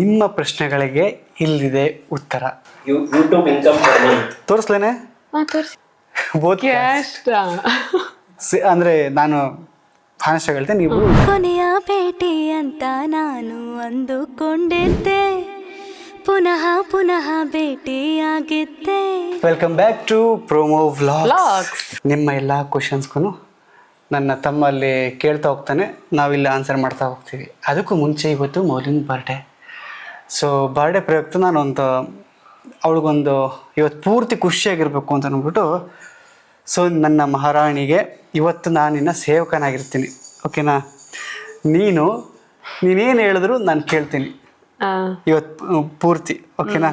ನಿಮ್ಮ ಪ್ರಶ್ನೆಗಳಿಗೆ ಇಲ್ಲಿದೆ ಉತ್ತರ. ಯೂಟ್ಯೂಬ್ ಇನ್ಕಮ್ ತೋರಿಸ್ಲೇನೆ ಬೋತ್ ಅಂದ್ರೆ ನಾನು ಭಾಷೆ ಹೇಳ್ತೇನೆ, ನೀವು ಕೊನೆಯ ಭೇಟಿ ಅಂತ ನಾನು ಅಂದುಕೊಂಡಿದ್ದೆ, ಪುನಃ ಪುನಃ ಭೇಟಿಯಾಗಿದ್ದೆ. Welcome back to promo vlogs. ನಿಮ್ಮ ಎಲ್ಲ ಕ್ವಶನ್ಸ್ಗೂ ನನ್ನ ತಮ್ಮ ಅಲ್ಲಿ ಕೇಳ್ತಾ ಹೋಗ್ತಾನೆ, ನಾವಿಲ್ಲಿ ಆನ್ಸರ್ ಮಾಡ್ತಾ ಹೋಗ್ತೀವಿ. ಅದಕ್ಕೂ ಮುಂಚೆ ಇವತ್ತು ಮೌಲಿನ ಬರ್ಡೇ. ಸೊ ಬರ್ಡೇ ಪ್ರಯುಕ್ತ ನಾನೊಂದು ಅವಳಿಗೊಂದು ಇವತ್ತು ಪೂರ್ತಿ ಖುಷಿಯಾಗಿರ್ಬೇಕು ಅಂತ ಅಂದ್ಬಿಟ್ಟು, ಸೊ ನನ್ನ ಮಹಾರಾಣಿಗೆ ಇವತ್ತು ನಾನಿನ್ನ ಸೇವಕನಾಗಿರ್ತೀನಿ, ಓಕೆನಾ? ನೀನೇನು ಹೇಳಿದ್ರು ನಾನು ಕೇಳ್ತೀನಿ ಇವತ್ತು ಪೂರ್ತಿ, ಓಕೆನಾ?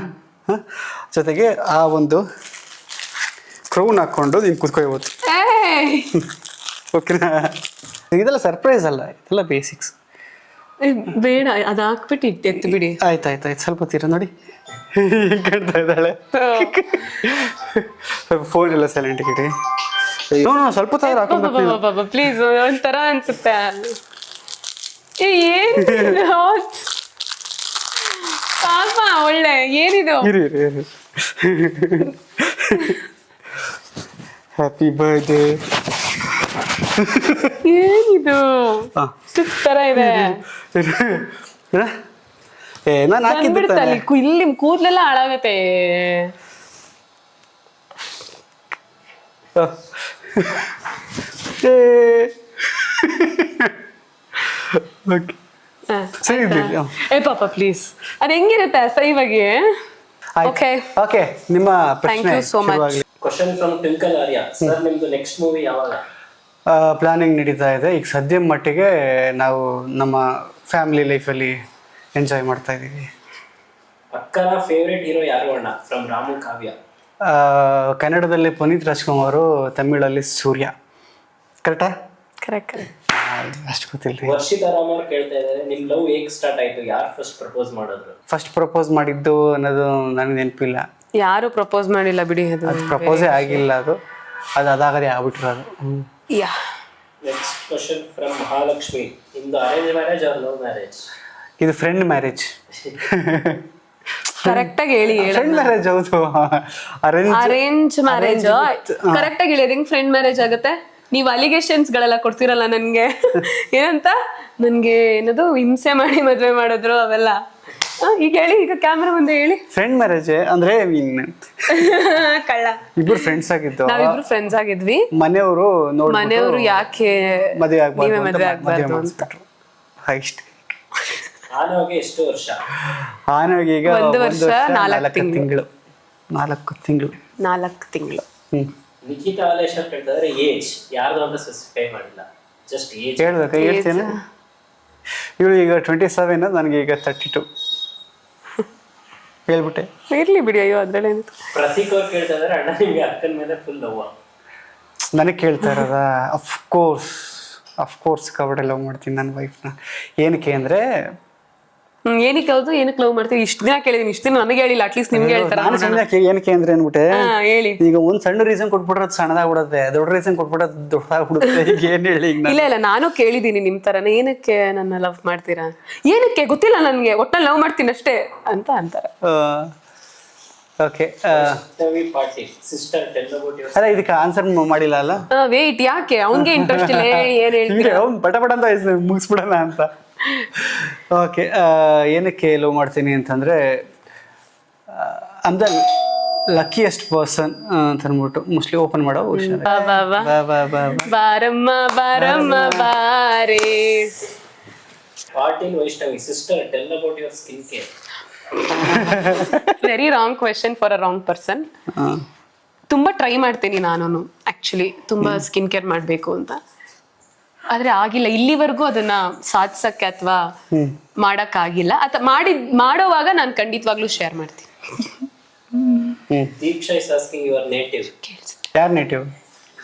ಜೊತೆಗೆ ಆ ಒಂದು ಕ್ರೌನ್ ಹಾಕ್ಕೊಂಡು ನೀನು ಕೂತ್ಕೊ ಇವತ್ತು, ಓಕೆನಾ? ಇದೆಲ್ಲ ಸರ್ಪ್ರೈಸ್ ಅಲ್ಲ, ಇದೆಲ್ಲ ಬೇಸಿಕ್ಸ್. ಬೇಡ, ಅದು ಹಾಕ್ಬಿಟ್ಟು ಎತ್ತು ಬಿಡಿ. ಆಯ್ತಾಯ್ತು, ಸ್ವಲ್ಪ ತೀರ ನೋಡಿ ಕಾಣ್ತಾ ಇದ್ದಾಳೆ. ಫೋನ್ ಎಲ್ಲ ಸೈಲೆಂಟ್ ಇಡಿ. ಸ್ವಲ್ಪ ತರ ಹಾಕೊಂಡು ಪ್ಲೀಸ್, ಒಂಥರ ಅನ್ಸುತ್ತೆ. ಏನು ಪಾಪ ಒಳ್ಳೆ ಏನಿದು. Happy birthday. ಏನಿದು ತರ ಇದೆ? ನಾನು ಹಾಕಿದ್ಬಿಡ್ತಲ್ಲಿ ಇಲ್ಲಿ ಕೂದಲೆಲ್ಲ ಹಾಳಾಗತ್ತೆ. ಪಾಪ ಪ್ಲೀಸ್, ಅದು ಹೆಂಗಿರುತ್ತೆ ಸೈವಾಗಿ? ಓಕೆ ಓಕೆ, ನಿಮ್ಮ thank you so much. Question from Twinkle Arya sir, ನಿಮ್ದು ನೆಕ್ಸ್ಟ್ ಮೂವಿ ಯಾವಾಗ? ಪ್ಲಾನಿಂಗ್ ನಡೀತಾ ಇದೆ. ಈಗ ಸದ್ಯ ಮಟ್ಟಿಗೆ ನಾವು ನಮ್ಮ ಫ್ಯಾಮಿಲಿ ಲೈಫಲ್ಲಿ ಎಂಜಾಯ್ ಮಾಡ್ತಾ ಇದ್ದೀವಿ. ಅಕ್ಕನ ಫೇವ್ರೆಟ್ ಹೀರೋ ಯಾರು ಅಣ್ಣ? ಫ್ರಮ್ ರಾಮು ಕಾವ್ಯ. ಕನ್ನಡದಲ್ಲಿ ಪುನೀತ್ ರಾಜ್ಕುಮಾರ್, ತಮಿಳಲ್ಲಿ ಸೂರ್ಯ. ಕರೆಕ್ಟಾ? ಕರೆಕ್ಟ್. ಅಷ್ಟು ಗೊತ್ತಿಲ್ಲ. ವರ್ಷಿತಾ ರಾಮ್ ಅವ್ರು ಕೇಳ್ತಾ ಇದ್ದಾರೆ, ನಿಮ್ ಲವ್ ಹೇಗ್ ಸ್ಟಾರ್ಟ್ ಆಯ್ತು? ಯಾರು ಫಸ್ಟ್ ಪ್ರಪೋಸ್ ಮಾಡಿದ್ರು? ಫಸ್ಟ್ ಪ್ರಪೋಸ್ ಮಾಡಿದ್ದು ಅನ್ನೋದು ನನಗೆ ನೆನಪಿಲ್ಲ. ಯಾರು ಪ್ರಪೋಸ್ ಮಾಡಿಲ್ಲ ಬಿಡಿ. ಅದು ಪ್ರಪೋಸೇ ಆಗಿಲ್ಲ, ಅದು ಅದಾಗದೆ ಆಗ್ಬಿಟ್ಟಿರೋದು. ಯಾ. ನೆಕ್ಸ್ಟ್ ಕ್ವೆಶ್ಚನ್ ಫ್ರಮ್ ಮಹಾಲಕ್ಷ್ಮಿ, ನಿಮ್ದು arrange marriage R love marriage? ಇದು ಫ್ರೆಂಡ್ ಮ್ಯಾರೇಜ್. ಕರೆಕ್ಟ್ ಆಗಿ ಹೇಳಿ. Friend marriage. ಹೌದು, ಅರೇಂಜ್ ಮ್ಯಾರೇಜ್ ಕರೆಕ್ಟ್ ಆಗಿ ಹೇಳಿ. ಹೆಂಗ್ ಫ್ರೆಂಡ್ ಮ್ಯಾರೇಜ್ ಆಗುತ್ತೆ? ನೀವು ಅಲಿಗೇಷನ್ಸ್ ಗಳೆಲ್ಲ ಕೊಡ್ತೀರಲ್ಲ ನನ್ಗೆ, ಏನಂತ ನನ್ಗೆ ಏನದು ಹಿಂಸೆ ಮಾಡಿ ಮದ್ವೆ ಮಾಡಿದ್ರು ಅವೆಲ್ಲ. ಈಗ ಹೇಳಿ, ಈಗ ಕ್ಯಾಮ್ರಾ ಮುಂದೆ ಹೇಳಿ. ಫ್ರೆಂಡ್ ಮ್ಯಾರೇಜ್ ಅಂದ್ರೆ ಕಳ್ಳ. ಇಬ್ರು ಫ್ರೆಂಡ್ಸ್ ಆಗಿದ್ದು. ನಾವಿಬ್ರು ಫ್ರೆಂಡ್ಸ್ ಆಗಿದ್ವಿ. ಮನೆಯವರು ಯಾಕೆ ಮದುವೆ ಮದ್ವೆ ಆಗ್ಬಾರ್ದು ಅಂತ. ಇಷ್ಟ. ಆನೋಗೆ ಎಷ್ಟು ವರ್ಷ? ಆನೋಗೆ ಈಗ 1 ವರ್ಷ 4 ತಿಂಗಳು. 4 ತಿಂಗಳು. ನಿಖಿತಾ ಆಲೇಶ್ವರ್ ಹೇಳ್ತಾರೆ ಏಜ್ ಯಾರ್ದು ಅಂತ ಸ್ಪೆಸಿಫೈ ಮಾಡಿಲ್ಲ, ಜಸ್ಟ್ ಏಜ್ ಹೇಳ್ತೇನೆ. ಇವಳು ಈಗ 27, ನನಗೆ ಈಗ 32. ಹೇಳ್ಬಿಟ್ಟೆ. ಇರ್ಲಿ ಬಿಡಿ, ಅಯ್ಯೋ ಅದ್ರಲ್ಲಿ ಏನಿತ್ತು. ಪ್ರತೀಕ್ ಅವ್ರು ಕೇಳ್ತಾ ಇದಾರೆ, ಅಣ್ಣ ನಿಮ್ಗೆ ಅಕ್ಕನ ಮೇಲೆ ಫುಲ್ ಲವ್? ನನಗೆ ಕೇಳ್ತಾ ಇರೋದ? ಅಫ್ಕೋರ್ಸ್ ಕಬಡ್ಡಿ ಲವ್ ಮಾಡ್ತೀನಿ ನನ್ನ ವೈಫ್ನ. ಏನಕ್ಕೆ ಅಂದರೆ ಏನಕ್ಕೆ? ಹೌದು, ಏನಕ್ಕೆ ಲವ್ ಮಾಡ್ತೀವಿ? ಇಷ್ಟು ದಿನ ಕೇಳಿದೀನಿ, ಇಷ್ಟು ದಿನ ನನಗೆ ಹೇಳಿಲ್ಲ, ಅಟ್ಲೀಸ್ಟ್ ನಿಮ್ಗೆ ಹೇಳ್ತಾರೆ. ಏನಕ್ಕೆ ಅಂದ್ರೆ ಅನ್ಬಿಟ್ಟೆ, ಹೇಳಿ. ಈಗ ಒಂದ್ ಸಣ್ಣ ರೀಸನ್ ಕೊಟ್ಬಿಟ್ರೆ ಅದು ಸಣ್ಣದಾಗ್ಬಿಡುತ್ತೆ, ದೊಡ್ಡ ರೀಸನ್ ಕೊಟ್ಬಿಟ್ರೆ ದೊಡ್ಡದಾಗ್ಬಿಡುತ್ತೆ. ಈಗ ಏನ್ ಹೇಳಿ? ಇಲ್ಲ, ನಾನು ಕೇಳಿದೀನಿ ನಿಮ್ ತರನೇ, ಏನಕ್ಕೆ ನನ್ನ ಲವ್ ಮಾಡ್ತೀರಾ? ಏನಕ್ಕೆ ಗೊತ್ತಿಲ್ಲ ನನ್ಗೆ, ಒಟ್ಟಲ್ಲಿ ಲವ್ ಮಾಡ್ತೀನಿ ಅಷ್ಟೇ ಅಂತ ಅಂತಾರೆ. Okay, sister tell about your. ಅಲ್ಲ, ಇದಕ್ಕೆ ಆನ್ಸರ್ ಮಾಡಿಲ್ಲ ಅಲ್ಲ? ವೇಟ್, ಯಾಕೆ? ಅವ್ನಿಗೆ ಇಂಟ್ರೆಸ್ಟ್ ಇಲ್ಲ, ಏನ್ ಹೇಳ್ತೀರಾ? ಅವ್ನು ಪಟ ಅಂತ ಮುಗಿಸ್ಬಿಡೋಣ ಅಂತ. ಓಕೆ, ಏನಕ್ಕೆ ಲವ್ ಮಾಡ್ತೀನಿ ಅಂತಂದರೆ, ಅಂದ್ರೆ ಲಕ್ಕಿಯೆಸ್ಟ್ ಪರ್ಸನ್ ಅಂತ ಅಂದ್ಬಿಟ್ಟು ಮೋಸ್ಟ್ಲಿ ಓಪನ್ ಮಾಡೋ ಬಾರಮ್ಮ ಬಾರಮ್ಮ ಬಾರೇ. Patil Vaishnavi, sister tell about your skin care. Very wrong question for a wrong person. ತುಂಬಾ ಟ್ರೈ ಮಾಡ್ತೀನಿ ನಾನು ಆಕ್ಚುಲಿ, ತುಂಬಾ ಸ್ಕಿನ್ ಕೇರ್ ಮಾಡಬೇಕು ಅಂತ, ಆದ್ರೆ ಆಗಿಲ್ಲ ಇಲ್ಲಿವರೆಗೂ. ಅದನ್ನ ಸಾಧಿಸಕ್ಕೆ ಅಥವಾ ಮಾಡಕ್ ಆಗಿಲ್ಲ, ಅಥವಾ ಮಾಡೋವಾಗ ನಾನು ಖಂಡಿತವಾಗ್ಲೂ ಶೇರ್ ಮಾಡ್ತೀನಿ. ದೀಕ್ಷಾ ಇಸ್ ಆಸ್ಕಿಂಗ್ ಯುವರ್ ನೇಟಿವ್. ಯಾರ್ ನೇಟಿವ್?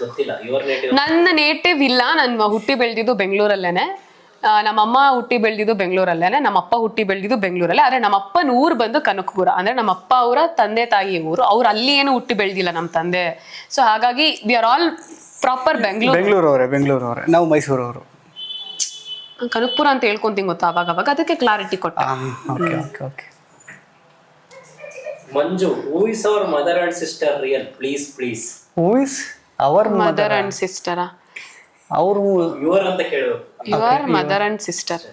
ಗೊತ್ತಿಲ್ಲ. Your native? ನನ್ನ ನೇಟಿವ್ ಇಲ್ಲ, ನಾನು ಹುಟ್ಟಿ ಬೆಳೆದಿದ್ದು ಬೆಂಗಳೂರಲ್ಲೇನೆ. ನಮ್ಮಮ್ಮ ಹುಟ್ಟಿ ಬೆಳೆದಿದ್ದು ಬೆಂಗಳೂರಲ್ಲೇನೆ, ನಮ್ಮಪ್ಪ ಹುಟ್ಟಿ ಬೆಳೆದಿದ್ದು ಬೆಂಗಳೂರಲ್ಲೇ. ಆದ್ರೆ ನಮ್ಮಪ್ಪನ ಊರು ಬಂದು ಕನಕಪುರ, ಅಂದ್ರೆ ನಮ್ಮಪ್ಪ ಅವರ ತಂದೆ ತಾಯಿ ಊರು. ಅವ್ರು ಅಲ್ಲಿ ಏನು ಹುಟ್ಟಿ ಬೆಳೆದಿಲ್ಲ ನಮ್ಮ ತಂದೆ. ಸೊ ಹಾಗಾಗಿ ವಿ ಆರ್ ಆಲ್ ಪ್ರಾಪರ್ ಬೆಂಗಳೂರವರೇ. ನಾವು ಮೈಸೂರವರು. ಕನಕಪುರ ಅಂತ ಹೇಳ್ಕೊಂತೀನಿ ಗೊತ್ತಾ ಅವಾಗ ಅದಕ್ಕೆ ಕ್ಲಾರಿಟಿ ಕೊಟ್ಟ. Okay okay okay. Manju, who is our mother and sister real? Please please. Who is our mother and sister? ಅವರು ಯುವರ್ ಅಂತ ಕೇಳಬೇಕು. Your mother and sister.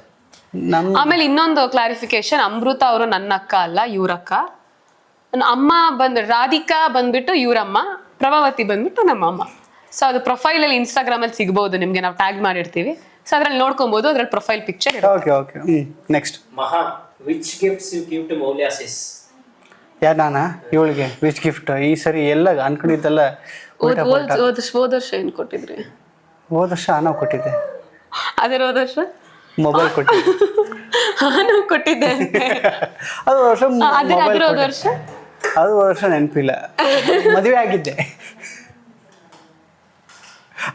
ನಮ್ಮ ಆಮೇಲೆ ಇನ್ನೊಂದು ಕ್ಲಾರಿಫಿಕೇಶನ್, ಅಮೃತ ಅವರು ನನ್ನ ಅಕ್ಕ ಅಲ್ಲ, ಇವ್ರಕ್ಕ. ಅಮ್ಮ ರಾಧಿಕಾ ಬಂದ್ಬಿಟ್ಟು ಇವ್ರಮ್ಮ, ಪ್ರಭಾವತಿ ಬಂದ್ಬಿಟ್ಟು ನಮ್ಮ ಅಮ್ಮ. ಸೊ ಅದು ಪ್ರೊಫೈಲ್ ಅಲ್ಲಿ ಇನ್ಸ್ಟಾಗ್ರಾಮ್ ಅಲ್ಲಿ ಸಿಗ್ಬಹುದು ನಿಮ್ಗೆ, ನಾವು ಟ್ಯಾಗ್ ಮಾಡಿರ್ತೀವಿ. ಸೊ ಅದ್ರಲ್ಲಿ ನೋಡ್ಕೊಬಹುದು, ಅದ್ರಲ್ಲಿ profile picture. Okay okay. Next. Maha, which gifts you give to ಮೌಲ್ಯಾಸಿಸ್? ನಾನಾ ಇವಳಿಗೆ ವಿಚ್ ಗಿಫ್ಟ್ ಈ ಸರಿ ಎಲ್ಲ ಅನ್ಕೊಂಡಿದ್ದೆಲ್ಲ ಹೋದ ವರ್ಷ ಏನ್ ಕೊಟ್ಟಿದ್ರಿ? ಹೋದ ವರ್ಷ ನಾವು ಕೊಟ್ಟಿದ್ದೆ, ಅದ್ರ ಹೋದ ವರ್ಷ ಮೊಬೈಲ್ ಕೊಟ್ಟಿದ್ದೆ. ನಾವು ಕೊಟ್ಟಿದ್ದೆ. ಅದು ವರ್ಷ ಅದ್ರ ಹೋದ ವರ್ಷ, ಅದು ವರ್ಷ ನೆನಪಿಲ್ಲ. ಮದುವೆ ಆಗಿದ್ದೆ.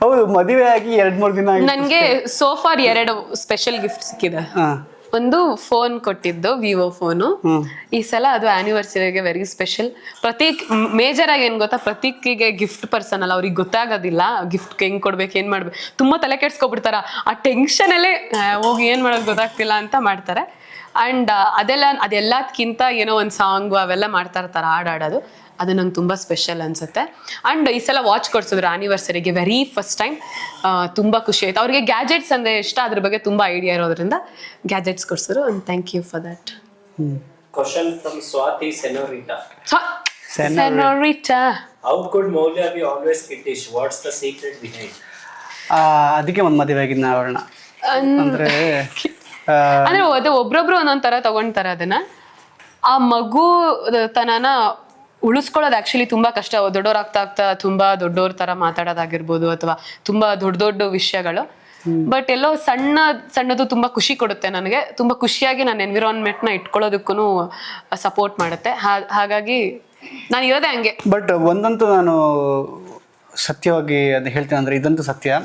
ಹೌದು, ಮದುವೆ ಆಗಿ 2-3 ದಿನ ಆಗಿ ನನ್ಗೆ ಸೋಫಾರ್ 2 ಸ್ಪೆಷಲ್ ಗಿಫ್ಟ್ ಸಿಕ್ಕಿದೆ. ಒಂದು ಫೋನ್ ಕೊಟ್ಟಿದ್ದು, ವಿವೋ ಫೋನು. ಈ ಸಲ ಅದು ಆನಿವರ್ಸರಿಗೆ ವೆರಿ ಸ್ಪೆಷಲ್. ಪ್ರತೀಕ್ ಮೇಜರ್ ಆಗಿ ಏನ್ ಗೊತ್ತಾ, ಪ್ರತೀಕ್ಗೆ ಗಿಫ್ಟ್ ಪರ್ಸನ್ ಅಲ್ಲ, ಅವ್ರಿಗೆ ಗೊತ್ತಾಗೋದಿಲ್ಲ ಗಿಫ್ಟ್ ಹೆಂಗ್ ಕೊಡ್ಬೇಕು, ಏನ್ ಮಾಡ್ಬೇಕು. ತುಂಬಾ ತಲೆ ಕೆಡ್ಸ್ಕೊಬಿಡ್ತಾರ, ಆ ಟೆನ್ಷನ್ ಅಲ್ಲೇ ಹೋಗಿ ಏನ್ ಮಾಡೋದು ಗೊತ್ತಾಗ್ತಿಲ್ಲ ಅಂತ ಮಾಡ್ತಾರೆ. ಅಂಡ್ ಅದೆಲ್ಲದಕ್ಕಿಂತ ಏನೋ ಒಂದು ಸಾಂಗು ಅವೆಲ್ಲ ಮಾಡ್ತಾ ಇರ್ತಾರೆ, ಹಾಡಾಡೋದು. ಅದು ನಂಗೆ ತುಂಬ ಸ್ಪೆಷಲ್ ಅನ್ಸುತ್ತೆ. ಆ್ಯಂಡ್ ಈ ಸಲ ವಾಚ್ ಕೊಡ್ಸಿದ್ರು ಆನಿವರ್ಸರಿಗೆ, ವೆರಿ ಫಸ್ಟ್ ಟೈಮ್. ತುಂಬ ಖುಷಿ ಆಯ್ತು. ಅವ್ರಿಗೆ ಗ್ಯಾಜೆಟ್ಸ್ ಅಂದರೆ ಇಷ್ಟ, ಅದ್ರ ಬಗ್ಗೆ ತುಂಬ ಐಡಿಯಾ ಇರೋದ್ರಿಂದ ಗ್ಯಾಜೆಟ್ಸ್ ಕೊಡ್ಸಿದ್ರು. And thank you for that. Question from Swathi senorita. Senorita, how could Moulya be always kiddish? What's the secret behind? ಅದಕ್ಕೆ ಒಂದು ಮದುವೆ ಆಗಿದ್ದು ಅವಳನ್ನ. ಅಂದ್ರೆ ಅದು ಒಬ್ರೊಬ್ರು ಒಂದೊಂದ್ ತರ ತಗೊಂಡ್ತಾರೆ ಅದನ್ನ. ಆ ಮಗು ತನನ ಉಳಿಸ್ಕೊಳ್ಳೋದು ಆಕ್ಚುಲಿ ತುಂಬಾ ಕಷ್ಟ. ದೊಡ್ಡೋರಾಗ್ತಾ ಆಗ್ತಾ ತುಂಬಾ ದೊಡ್ಡೋರ್ ತರ ಮಾತಾಡೋದಾಗಿರ್ಬೋದು, ಅಥವಾ ತುಂಬಾ ದೊಡ್ಡ ದೊಡ್ಡ ವಿಷಯಗಳು. ಬಟ್ ಎಲ್ಲೋ ಸಣ್ಣದು ತುಂಬಾ ಖುಷಿ ಕೊಡುತ್ತೆ ನನಗೆ. ತುಂಬಾ ಖುಷಿಯಾಗಿ ನನ್ನ ಎನ್ವಿರಾನ್ಮೆಂಟ್ ನ ಇಟ್ಕೊಳ್ಳೋದಕ್ಕೂ ಸಪೋರ್ಟ್ ಮಾಡುತ್ತೆ. ಹಾಗಾಗಿ ನಾನು ಇರೋದೇ ಹಂಗೆ. ಬಟ್ ಒಂದಂತೂ ನಾನು ಸತ್ಯವಾಗಿ ಅದು ಹೇಳ್ತೇನೆ, ಅಂದ್ರೆ ಇದಂತೂ ಸತ್ಯ.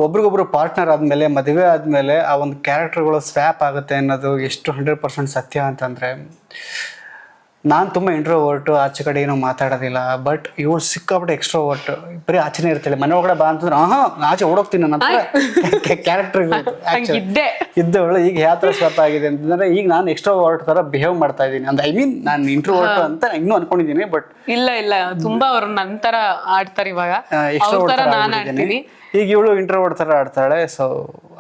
ಒಬ್ರಿಗೊಬ್ರು ಪಾರ್ಟ್ನರ್ ಆದಮೇಲೆ, ಮದುವೆ ಆದಮೇಲೆ ಆ ಒಂದು ಕ್ಯಾರೆಕ್ಟರ್ಗಳು ಸ್ವ್ಯಾಪ್ ಆಗುತ್ತೆ ಅನ್ನೋದು ಎಷ್ಟು 100% ಸತ್ಯ ಅಂತಂದರೆ, ನಾನು ತುಂಬ ಇಂಟ್ರೋವರ್ಟು, ಆಚೆ ಕಡೆ ಏನೋ ಮಾತಾಡೋದಿಲ್ಲ. ಬಟ್ ಇವಳು ಸಿಕ್ಕಾಬಿಟ್ಟು ಎಕ್ಸ್ಟ್ರೋವರ್ಟ್, ಬರೀ ಆಚೆನೇ ಇರ್ತಾಳೆ. ಮನೆ ಒಳಗಡೆ ಬಾ ಅಂತಂದ್ರೆ ಆಚೆ ಓಡೋಗ್ತೀನಿ ನನ್ನ ಕ್ಯಾರೆಕ್ಟರ್ ಇದ್ದವಳು. ಈಗ ಯಾವ ಥರ ಸ್ವ್ಯಾಪ್ ಆಗಿದೆ ಅಂತಂದರೆ, ಈಗ ನಾನು ಎಕ್ಸ್ಟ್ರೋವರ್ಟ್ ಥರ ಬಿಹೇವ್ ಮಾಡ್ತಾ ಇದ್ದೀನಿ. ಅಂದ್ರೆ ನಾನು ಇಂಟ್ರೋವರ್ಟ್ ಅಂತ ಇನ್ನೂ ಅನ್ಕೊಂಡಿದ್ದೀನಿ. ಬಟ್ ಇಲ್ಲ ತುಂಬಾ ಅವ್ರು ನಂತರ ಆಡ್ತಾರೆ ಇವಾಗ, ನಾನು ಆಡ್ತೀನಿ. ಈಗ ಇವಳು ಇಂಟ್ರೋವರ್ಟ್ ಥರ ಆಡ್ತಾಳೆ. ಸೊ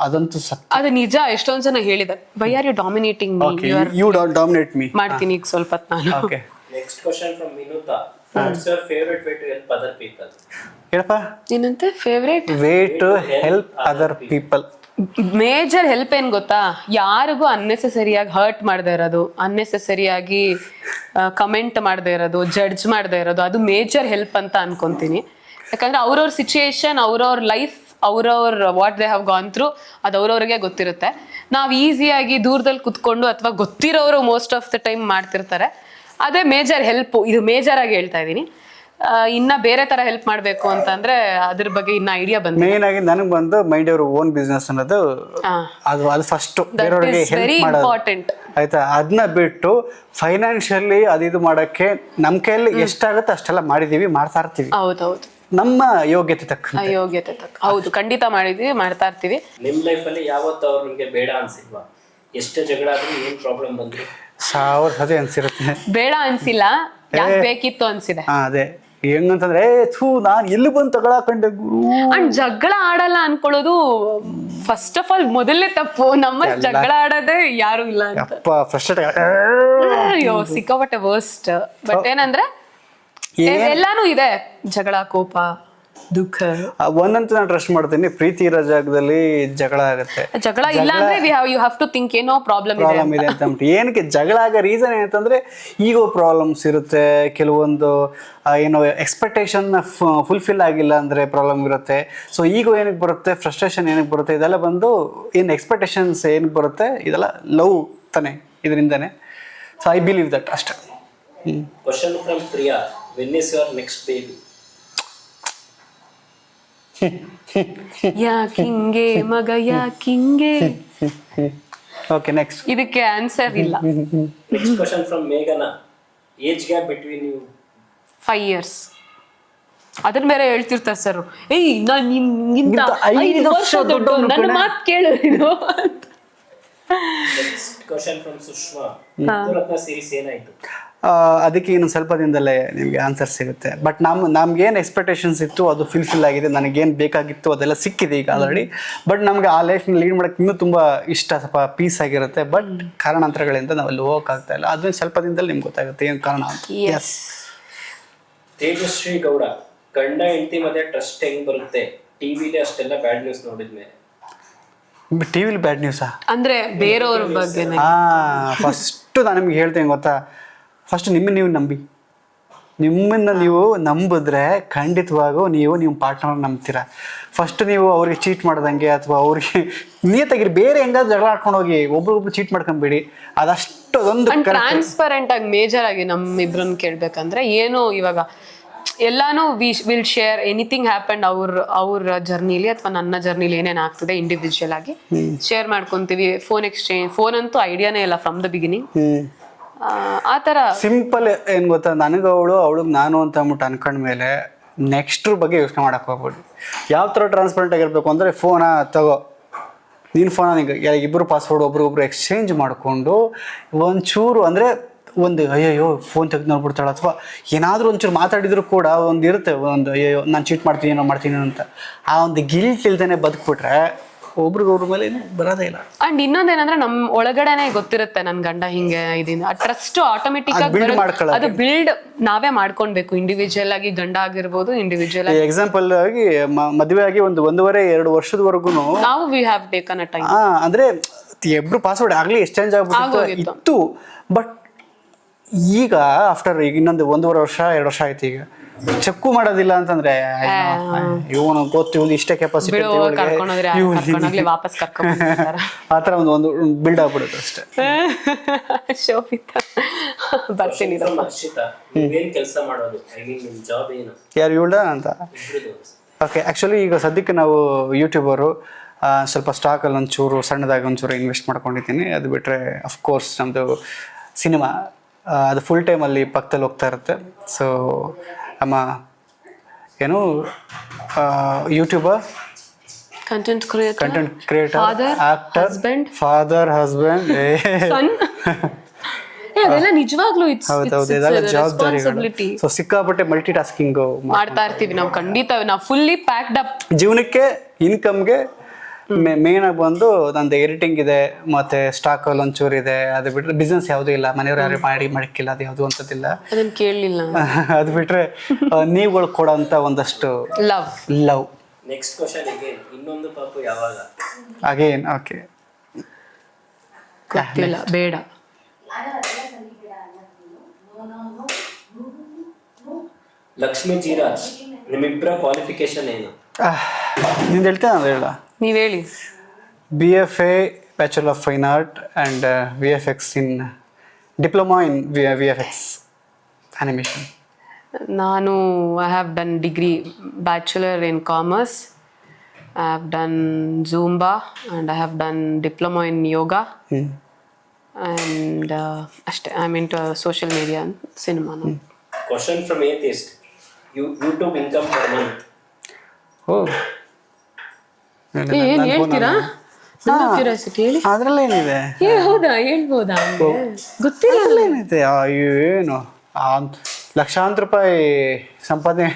ಅದಂತೂ ಅದು ನಿಜ. ಎಷ್ಟೊಂದ್ ಜನ ಹೇಳಿದ್ದಾರೆ, why are you dominating me, you dominate me. ಮಾಡ್ತೀನಿ ಈಗ ಸ್ವಲ್ಪ ಹೊತ್ತು ನಾನು. Okay. Next question from Vinutha. What's your favourite way to help other people? ಹೇಳಪ್ಪ. ಏನಂತೆ favourite way to help other people? Major help ಏನ್ ಗೊತ್ತಾ, ಯಾರಿಗೂ ಅನ್ನೆಸೆಸರಿಯಾಗಿ ಹರ್ಟ್ ಮಾಡದೇ ಇರೋದು, ಅನ್ನೆಸೆಸರಿಯಾಗಿ ಕಮೆಂಟ್ ಮಾಡದೇ ಇರೋದು, ಜಡ್ಜ್ ಮಾಡದೇ ಇರೋದು, ಅದು ಮೇಜರ್ ಹೆಲ್ಪ್ ಅಂತ ಅನ್ಕೊಂತೀನಿ. ಯಾಕಂದ್ರೆ ಅವ್ರವ್ರ ಸಿಚುಯೇಷನ್, ಅವ್ರವ್ರ ಲೈಫ್, ಅವ್ರವ್ರ what they have gone through, ಅದು ಅವ್ರವ್ರಿಗೆ ಗೊತ್ತಿರುತ್ತೆ. ನಾವು ಈಸಿಯಾಗಿ ದೂರದಲ್ಲಿ ಕುತ್ಕೊಂಡು ಅಥವಾ ಗೊತ್ತಿರೋರು ಮೋಸ್ಟ್ ಆಫ್ ದ ಟೈಮ್ ಮಾಡ್ತಿರ್ತಾರೆ. ಅದೇ ಮೇಜರ್ ಹೆಲ್ಪು. ಇದು ಮೇಜರ್ ಆಗಿ ಹೇಳ್ತಾ ಇದ್ದೀನಿ. ಇನ್ನ ಬೇರೆ ತರ ಹೆಲ್ಪ್ ಮಾಡಬೇಕು ಅಂತಂದ್ರೆ ಅದ್ರ ಬಗ್ಗೆ ಇನ್ನ ಐಡಿಯಾ ಬಂದಿದೆ. ಮೇನ್ ಆಗಿ ನನಗೆ ಬಂದು ಮೈಂಡ್ ಯುವರ್ ಓನ್ ಬಿಸ್ನೆಸ್ ಅನ್ನೋದು ಅದು ಫಸ್ಟ್ ಬೇರೆಯವರಿಗೆ ಹೆಲ್ಪ್ ಮಾಡೋದು, ಆಯ್ತಾ. ಅದನ್ನ ಬಿಟ್ಟು ಫೈನಾನ್ಷಿಯಲಿ ಅದು ಮಾಡಕ್ಕೆ ನಮ್ಮ ಕೈಯಲ್ಲಿ ಎಷ್ಟಾಗುತ್ತೆ ಅಷ್ಟೆಲ್ಲ ಮಾಡಿದೀವಿ, ಮಾಡ್ತಾ ಇರ್ತೀವಿ. ಹೌದೌದು, ನಮ್ಮ ಯೋಗ್ಯತೆ ತಕ್ಕ. ಹೌದು, ಖಂಡಿತ ಮಾಡಿದೀವಿ, ಮಾಡ್ತಾ ಇರ್ತೀವಿ. ನಿಮ್ ಲೈಫ್ ಅಲ್ಲಿ ಯಾವತ್ತು ಅವ್ರು ನಿಮ್ಗೆ ಬೇಡ ಅನ್ಸಿಲ್ವಾ? ಎಷ್ಟು ಜಗಳ ಆದ್ರೂ, ಏನ್ ಪ್ರಾಬ್ಲಮ್ ಬಂದ್ರು 1000 ಸತಿ ಅನ್ಸಿರುತ್ತೆ. ಬೇಡ ಅನ್ಸಿಲ್ಲ, ಯಾಕೆ ಬೇಕಿತ್ತು ಅನ್ಸಿದೆ. ಅದೇ ಹೆಂಗಂತಂದ್ರೆ, ನಾನು ಎಲ್ಲಿ ಬಂದು ತಗೊಳಕಂಡೆ ಗುರು. ಅಂಡ್ ಜಗಳ ಆಡಲ್ಲ ಅನ್ಕೊಳ್ಳೋದು ಫಸ್ಟ್ ಆಫ್ ಆಲ್ ಮೊದಲನೇ ತಪ್ಪು. ನಮ್ಮ ಜಗಳ ಆಡೋದೇ ಯಾರು ಇಲ್ಲ ಅಂತ. ಅಯ್ಯೋ ಸಿಕ್ಕಾಪಟ್ಟೆ ವರ್ಸ್ಟ್. ಬಟ್ ಏನಂದ್ರೆ ಎಲ್ಲಾನು ಇದೆ, ಜಗಳ, ಕೋಪ, ದುಃಖ. ಒಂದಂತೂ ನಾನು ಟ್ರಸ್ಟ್ ಮಾಡ್ತೀನಿ, ಪ್ರೀತಿ ಇರೋ ಜಾಗದಲ್ಲಿ ಜಗಳ ಆಗುತ್ತೆ. ಜಗಳ ಇಲ್ಲ ಅಂದ್ರೆ ಯು ಹ್ಯಾವ್ ಟು ಥಿಂಕ್ ಏನೋ ಪ್ರಾಬ್ಲಮ್ ಇದೆ ಅಂತ. ಏನಕ್ಕೆ ಜಗಳ ಆಗೋ ರೀಸನ್ ಏನಂತಂದ್ರೆ, ಈಗೋ ಪ್ರಾಬ್ಲಮ್ಸ್ ಇರುತ್ತೆ, ಕೆಲವೊಂದು ಏನೋ ಎಕ್ಸ್ಪೆಕ್ಟೇಷನ್ ಫುಲ್ಫಿಲ್ ಆಗಿಲ್ಲ ಅಂದ್ರೆ ಪ್ರಾಬ್ಲಮ್ ಇರುತ್ತೆ. ಸೊ ಈಗೋ ಏನಕ್ಕೆ ಬರುತ್ತೆ, ಫ್ರಸ್ಟ್ರೇಷನ್ ಏನಕ್ಕೆ ಬರುತ್ತೆ, ಇದೆಲ್ಲ ಬಂದು ಏನು ಎಕ್ಸ್ಪೆಕ್ಟೇಷನ್ಸ್ ಏನಕ್ಕೆ ಬರುತ್ತೆ, ಇದೆಲ್ಲ ಲವ್ ತಾನೆ, ಇದರಿಂದಾನೆ. ಸೊ ಐ ಬಿಲೀವ್ ದಟ್ ಅಷ್ಟೇ. Question from Priya. When is your next baby? ಯಾಕಿಂಗೆ ಮಗ ಯಾಕಿಂಗೆ? Okay, next. ಇದಕ್ಕೆ ಆನ್ಸರ್ ಇಲ್ಲ. ನೆಕ್ಸ್ಟ್ ಕ್ವೆಶ್ಚನ್ ಫ್ರಮ್ ಮೇಘನಾ. Age gap between you? 5 years. ಅದ್ರ ಮೇಲೆ ಹೇಳ್ತಿರ್ತಾರೆ ಸರ್, ಏಯ್ ನಾನ್ ನಿನ್ಗಿಂತ ಇಂತ 5 ವರ್ಷ ದೊಡ್ಡವನು, ನನ್ನ ಮಾತು ಕೇಳು ನೀನು ಅಂತ. Next question from Sushma, Mutturatna series ಏನಾಯ್ತು? ಅದಕ್ಕೆ ಇನ್ನು ಸ್ವಲ್ಪ ದಿನದಲ್ಲೇ ನಿಮಗೆ ಆನ್ಸರ್ ಸಿಗುತ್ತೆ. ಬಟ್ ನಮ್ಗೇನು ಎಕ್ಸ್ಪೆಕ್ಟೇಷನ್ಸ್ ಇತ್ತು ಅದು ಫಿಲ್ ಆಗಿದೆ. ನನಗೇನು ಬೇಕಾಗಿತ್ತು ಅದೆಲ್ಲ ಸಿಕ್ಕಿದೆ ಈಗ ಆಲ್ರೆಡಿ. ಬಟ್ ನಮ್ಗೆ ಆ ಲೈಫ್ನ ಲೀಡ್ ಮಾಡೋಕ್ಕೆ ಇನ್ನೂ ತುಂಬ ಇಷ್ಟ, ಸ್ವಲ್ಪ ಪೀಸ್ ಆಗಿರುತ್ತೆ. ಬಟ್ ಕಾರಣಾಂತರಗಳಿಂದ ನಾವಲ್ಲಿ ಹೋಗೋಕ್ಕಾಗ್ತಾ ಇಲ್ಲ. ಅದನ್ನ ಸ್ವಲ್ಪ ದಿನದಲ್ಲಿ ನಿಮ್ಗೆ ಗೊತ್ತಾಗುತ್ತೆ ಏನು ಕಾರಣ ಅಂತ. ಎಸ್. ತೇಜಸ್ವಿ ಗೌಡ, ಗಂಡ ಹೆಂಡತಿ ಮಧ್ಯೆ ಟ್ರಸ್ಟ್ ಹೆಂಗ್ ಬರುತ್ತೆ? ಟಿವಿಲಿ ಅಷ್ಟೆಲ್ಲ ಬ್ಯಾಡ್ ನ್ಯೂಸ್ ನೋಡಿದ್ಮೇಲೆ. ಟಿವಿಲಿ ಬ್ಯಾಡ್ ನ್ಯೂಸಾ? ಅಂದ್ರೆ ಬೇರೆಯವ್ರ ಬಗ್ಗೆ ಫಸ್ಟು ನಾನು ನಿಮ್ಗೆ ಹೇಳ್ತೀನಿ ಗೊತ್ತಾ, ಫಸ್ಟ್ ನಿಮ್ಮನ್ನು ನೀವು ನಂಬಿದ್ರೆ ಖಂಡಿತವಾಗೂ ನಿಮ್ಮ ಪಾರ್ಟ್ನರ್ ನಂಬ್ತೀರಾ. ಫಸ್ಟ್ ನೀವು ಅವ್ರಿಗೆ ಚೀಟ್ ಮಾಡ್ದಂಗೆ ಅಥವಾ ಅವ್ರಿಗೆ ನಿಯತ್ತಾಗಿರಿ. ಬೇರೆ ಹೆಂಗಾದ್ರು ಜಗಳ ಆಡ್ಕೊಂಡು ಹೋಗಿ ಒಬ್ರೊಬ್ರು ಚೀಟ್ ಮಾಡ್ಕೊಂಬೇಡಿ. ಅದೊಂದು ಟ್ರಾನ್ಸ್ಪರೆಂಟ್ ಆಗಿ ಮೇಜರ್ ಆಗಿ ನಮ್ಮಿಬ್ರನ್ನ ಕೇಳ್ಬೇಕಂದ್ರೆ ಏನು ಇವಾಗ ಎಲ್ಲಾನು ವಿಲ್ ಶೇರ್ ಎನಿಥಿಂಗ್ ಹ್ಯಾಪನ್ ಅವ್ರ ಜರ್ನಿಲಿ ಅಥವಾ ನನ್ನ ಜರ್ನಿಲಿ ಏನೇನು ಆಗ್ತದೆ ಇಂಡಿವಿಜುವಲ್ ಆಗಿ ಶೇರ್ ಮಾಡ್ಕೊಂತೀವಿ. ಫೋನ್ ಎಕ್ಸ್ಚೇಂಜ್, ಫೋನ್ ಅಂತೂ ಐಡಿಯಾನೇ ಇಲ್ಲ ಫ್ರಮ್ ದ ಬಿಗಿನಿಂಗ್. ಆ ಥರ ಸಿಂಪಲ್ ಏನು ಗೊತ್ತಾ, ನನಗೆ ಅವಳಿಗೆ ನಾನು ಅಂತ ಅಂದ್ಬಿಟ್ಟು ಅನ್ಕೊಂಡ್ಮೇಲೆ ನೆಕ್ಸ್ಟ್ರ ಬಗ್ಗೆ ಯೋಚನೆ ಮಾಡಕ್ಕೆ ಹೋಗ್ಬೇಡಿ. ಯಾವ ಥರ ಟ್ರಾನ್ಸ್ಪರೆಂಟ್ ಆಗಿರಬೇಕು ಅಂದರೆ, ಫೋನಾ ತಗೋ, ನೀನು ಫೋನ ಇಬ್ಬರು ಪಾಸ್ವರ್ಡ್ ಒಬ್ರು ಎಕ್ಸ್ಚೇಂಜ್ ಮಾಡಿಕೊಂಡು ಒಂಚೂರು ಅಂದರೆ ಒಂದು ಅಯ್ಯಯ್ಯೋ ಫೋನ್ ತೆಗೆದು ನೋಡ್ಬಿಡ್ತಾಳೆ ಅಥವಾ ಏನಾದರೂ ಒಂಚೂರು ಮಾತಾಡಿದ್ರು ಕೂಡ ಒಂದು ಇರುತ್ತೆ, ಒಂದು ಅಯ್ಯಯ್ಯೋ ನಾನು ಚೀಟ್ ಮಾಡ್ತೀನಿ ಅಂತ. ಆ ಒಂದು ಗಿಲ್ಟ್ ಇಲ್ದೇನೆ ಬದುಕ್ಬಿಟ್ರೆ ಒಬ್ರಿಗೊಬ್ರ ಮೇಲೆ ಬರೋದೇ ಇಲ್ಲ. ಅಂಡ್ ಇನ್ನೊಂದೇನಂದ್ರೆ ನಮ್ ಒಳಗಡೆನೆ ಗೊತ್ತಿರುತ್ತೆ ನನ್ ಗಂಡ ಹಿಂಗೆ ಇದೀನಿ. ಆ ಟ್ರಸ್ಟ್ ಆಟೋಮೆಟಿಕ್ ಆಗಿ ಅದು ಬಿಲ್ಡ್ ನಾವೇ ಮಾಡ್ಕೊಳ್ಬೇಕು. ಇಂಡಿವಿಜುವಲ್ ಆಗಿ ಗಂಡ ಆಗಿರ್ಬೋದು, ಇಂಡಿವಿಜುವಲ್ ಆಗಿ ಎಕ್ಸಾಂಪಲ್ ಆಗಿ ಮದುವೆ ಆಗಿ 1.5-2 ವರ್ಷದವರೆಗೂ ನಾವು we have taken a time. ಅಂದ್ರೆ ಇಬ್ರು ಪಾಸ್ವರ್ಡ್ ಆಗ್ಲಿ ಎಕ್ಸ್ಚೇಂಜ್ ಆಗ್ಬಿಟ್ಟು ಬಟ್ ಈಗ ಆಫ್ಟರ್ ಈಗ ಇನ್ನೊಂದು 1.5 ವರ್ಷ 2 ವರ್ಷ ಆಯ್ತು. ಈಗ ಚೆಕ್ಕು ಮಾಡೋದಿಲ್ಲ ಅಂತಂದ್ರೆ ಇವನು ಗೊತ್ತು, ಇವ್ನು ಇಷ್ಟೇ ಕೆಪಾಸಿಟಿ ವಾಪಸ್ ಕರ್ಕೊಂಡು ಆ ಥರ ಒಂದು ಬಿಲ್ಡ್ ಆಗ್ಬಿಡುತ್ತೆ ಅಷ್ಟೇ. ಶೋಭಿತಾ ಬರ್ತೀನಿ. ಏನ್ ಕೆಲಸ ಮಾಡೋದು? ಐ ಮೀನ್ ನಿಮ್ ಜಾಬ್ ಏನು? ಯಾರು ಇವಳ ಅಂತ? ಓಕೆ, ಆ್ಯಕ್ಚುಲಿ ಈಗ ಸದ್ಯಕ್ಕೆ ನಾವು ಯೂಟ್ಯೂಬರು ಸ್ವಲ್ಪ ಸ್ಟಾಕಲ್ಲಿ ಒಂಚೂರು ಸಣ್ಣದಾಗಿ ಒಂಚೂರು ಇನ್ವೆಸ್ಟ್ ಮಾಡ್ಕೊಂಡಿದ್ದೀನಿ. ಅದು ಬಿಟ್ಟರೆ ಅಫ್ಕೋರ್ಸ್ ನಮ್ಮದು ಸಿನಿಮಾ ಅದು ಫುಲ್ ಟೈಮಲ್ಲಿ ಪಕ್ಕದಲ್ಲಿ ಹೋಗ್ತಾ ಇರುತ್ತೆ. ಸೊ ಅಮ್ಮ ಏನು YouTuber, content creator, actor, father, husband, ಅದೆಲ್ಲ ನಿಜವಾಗ್ಲೂ ಹೌದೌದು, ಇದೆಲ್ಲ ಜವಾಬ್ದಾರಿಗಳು. ಸೊ ಸಿಕ್ಕಾಪಟ್ಟೆ ಮಲ್ಟಿ ಟಾಸ್ಕಿಂಗ್ ಮಾಡ್ತಾ ಇರ್ತೀವಿ ನಾವು. ಖಂಡಿತ ನಾವು ಫುಲ್ಲಿ ಪ್ಯಾಕ್ಡ್ ಅಪ್. ಜೀವನಕ್ಕೆ ಇನ್ಕಮ್ಗೆ ಮೇನ್ ಆಗಿ ಬಂದು ನಂದು ಎಡಿಟಿಂಗ್ ಇದೆ, ಮತ್ತೆ ಸ್ಟಾಕ್ ಅಲ್ಲಿ ಒಂಚೂರು ಇದೆ. ಅದು ಬಿಟ್ರೆ ಬಿಸ್ನೆಸ್ ಯಾವುದೂ ಇಲ್ಲ, ಮನೆಯವ್ರು ಯಾರು ಮಾಡಿಕ್ಕಿಲ್ಲ, ಅದು ಯಾವುದು ಅಂತದಿಲ್ಲ. ಅದನ್ನ ಕೇಳಲಿಲ್ಲ. ಅದು ಬಿಟ್ರೆ ನೀವುಗಳು ಕೊಡೋಂಥ ಒಂದಷ್ಟು ಲವ್. ನೆಕ್ಸ್ಟ್ ಕ್ವಶನ್ ಅಗೇನ್, ಇನ್ನೊಂದು ಪಾಪು ಯಾವಾಗ? ಅಗೇನ್ ಓಕೆ, ಗೊತ್ತಿಲ್ಲ, ಬೇಡ. ಲಕ್ಷ್ಮೀ ಜೀರಾಜ್, ನಿಮ್ಮಿಬ್ಬರ ಕ್ವಾಲಿಫಿಕೇಶನ್ ಏನು? ನಿಂದು ಹೇಳ್ತೇನೆ, ಅದು ಹೇಳ. ನೀವು ಹೇಳಿ. BFA Bachelor of Fine Art and VFX in Diploma in VFX Animation. ನಾನು I have done degree Bachelor in Commerce. I have done Zumba and I have done Diploma in Yoga. And ಅಷ್ಟೇ. I'm into social media and cinema now. Question from atheist. YouTube income per month. ಓ, ಏನ್ ಹೇಳ್ತೀರಾ? ನನ್ನ curiosity ಹೇಳಿ. ಅದ್ರಲ್ಲೇನಿದೆ? ಹೌದಾ, ಹೇಳ್ಬೋದಾ? ಗೊತ್ತಿಲ್ಲ. ಏನಿದೆ ಏನು ಲಕ್ಷಾಂತರ ರೂಪಾಯಿ ಸಂಪಾದನೆ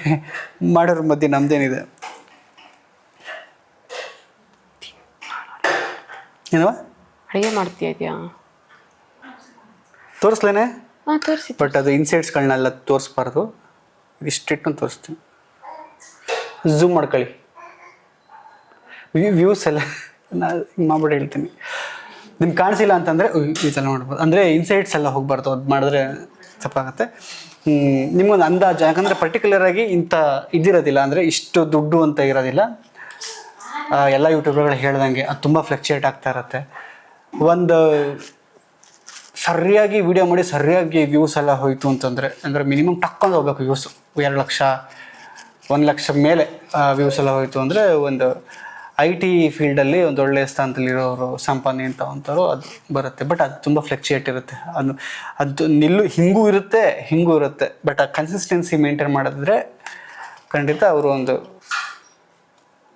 ಮಾಡೋರ ಮಧ್ಯೆ ನಮ್ದೇನಿದೆ? ಏನವ ಅಡುಗೆ ಮಾಡ್ತೀಯಾ? ತೋರಿಸ್ಲೇನೆ? ಹಾಂ, ತೋರಿಸಿ. ಬಟ್ ಅದು ಇನ್ಸೈಟ್ಸ್ಗಳನ್ನೆಲ್ಲ ತೋರಿಸ್ಬಾರ್ದು, ಇಷ್ಟಿಟ್ಟು ತೋರಿಸ್ತೀನಿ. ಝೂಮ್ ಮಾಡ್ಕೊಳ್ಳಿ. ವ್ಯೂಸ್ ಎಲ್ಲ ನಾನು ಹಿಂಗೆ ಮಾಡ್ಬಿಟ್ಟು ಹೇಳ್ತೀನಿ. ನಿಮ್ಗೆ ಕಾಣಿಸಿಲ್ಲ ಅಂತಂದರೆ ಈ ಥರ ಮಾಡ್ಬೋದು. ಅಂದರೆ ಇನ್ಸೈಟ್ಸ್ ಎಲ್ಲ ಹೋಗ್ಬಾರ್ದು, ಅದು ಮಾಡಿದ್ರೆ ತಪ್ಪಾಗುತ್ತೆ. ನಿಮಗೊಂದು ಅಂದಾಜು, ಯಾಕಂದರೆ ಪರ್ಟಿಕ್ಯುಲರಾಗಿ ಇಂಥ ಇದಿರೋದಿಲ್ಲ, ಅಂದರೆ ಇಷ್ಟು ದುಡ್ಡು ಅಂತ ಇರೋದಿಲ್ಲ. ಎಲ್ಲ ಯೂಟ್ಯೂಬರ್ಗಳು ಹೇಳ್ದಂಗೆ ಅದು ತುಂಬ ಫ್ಲಕ್ಚುಯೇಟ್ ಆಗ್ತಾ ಇರುತ್ತೆ. ಒಂದು ಸರಿಯಾಗಿ ವಿಡಿಯೋ ಮಾಡಿ ಸರಿಯಾಗಿ ವ್ಯೂಸ್ ಎಲ್ಲ ಹೋಯಿತು ಅಂತಂದರೆ, ಅಂದರೆ ಮಿನಿಮಮ್ ಟಕ್ಕೊಂಡು ಹೋಗ್ಬೇಕು ವ್ಯೂಸು. 2 ಲಕ್ಷ 1 ಲಕ್ಷ ಮೇಲೆ ವ್ಯೂಸ್ ಎಲ್ಲ ಹೋಯಿತು ಅಂದರೆ ಒಂದು IT ಫೀಲ್ಡಲ್ಲಿ ಒಂದು ಒಳ್ಳೆಯ ಸ್ಥಾನದಲ್ಲಿರೋರು ಸಂಪಾದನೆ ಅಂತ ಅಂತಾರೋ ಅದು ಬರುತ್ತೆ. ಬಟ್ ಅದು ತುಂಬ ಫ್ಲಕ್ಚುಯೇಟ್ ಇರುತ್ತೆ. ಅದು ಹಿಂಗೂ ಇರುತ್ತೆ. ಬಟ್ ಆ ಕನ್ಸಿಸ್ಟೆನ್ಸಿ ಮೇಂಟೈನ್ ಮಾಡಿದ್ರೆ ಖಂಡಿತ ಅವರು ಒಂದು